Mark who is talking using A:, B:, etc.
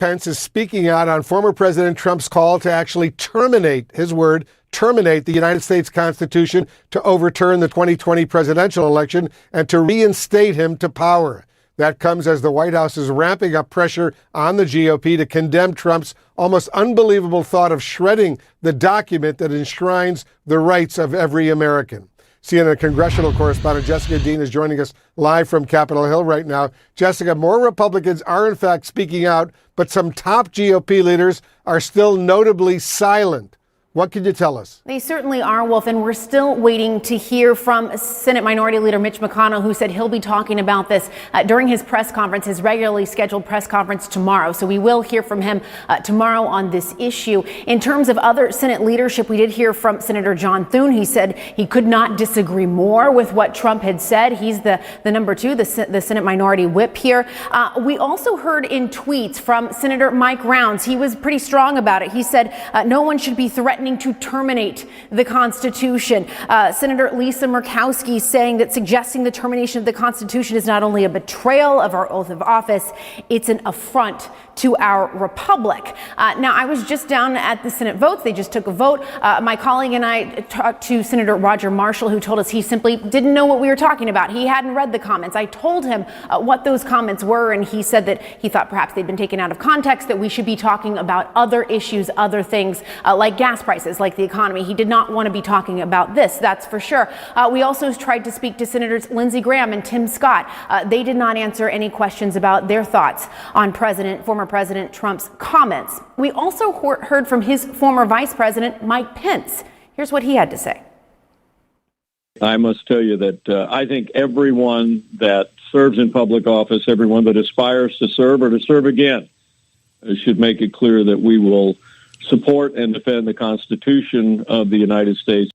A: Pence is speaking out on former President Trump's call to actually terminate, his word, terminate the United States Constitution to overturn the 2020 presidential election and to reinstate him to power. That comes as the White House is ramping up pressure on the GOP to condemn Trump's almost unbelievable thought of shredding the document that enshrines the rights of every American. CNN congressional correspondent Jessica Dean is joining us live from Capitol Hill right now. Jessica, more Republicans are in fact speaking out, but some top GOP leaders are still notably silent. What can you tell us?
B: They certainly are, Wolf, and we're still waiting to hear from Senate Minority Leader Mitch McConnell, who said he'll be talking about this during his press conference, his regularly scheduled press conference tomorrow. So we will hear from him tomorrow on this issue. In terms of other Senate leadership, we did hear from Senator John Thune. He said he could not disagree more with what Trump had said. He's the number two, the Senate Minority Whip here. We also heard in tweets from Senator Mike Rounds. He was pretty strong about it. He said no one should be threatening to terminate the Constitution. Senator Lisa Murkowski saying that suggesting the termination of the Constitution is not only a betrayal of our oath of office, it's an affront to our republic. Now, I was just down at the Senate votes. They just took a vote. My colleague and I talked to Senator Roger Marshall, who told us he simply didn't know what we were talking about. He hadn't read the comments. I told him what those comments were, and he said that he thought perhaps they'd been taken out of context, that we should be talking about other issues, other things like gas prices, like the economy. He did not want to be talking about this, that's for sure. We also tried to speak to Senators Lindsey Graham and Tim Scott. They did not answer any questions about their thoughts on former President Trump's comments. We also heard from his former Vice President, Mike Pence. Here's what he had to say.
C: I must tell you that I think everyone that serves in public office, everyone that aspires to serve or to serve again, should make it clear that we will support and defend the Constitution of the United States.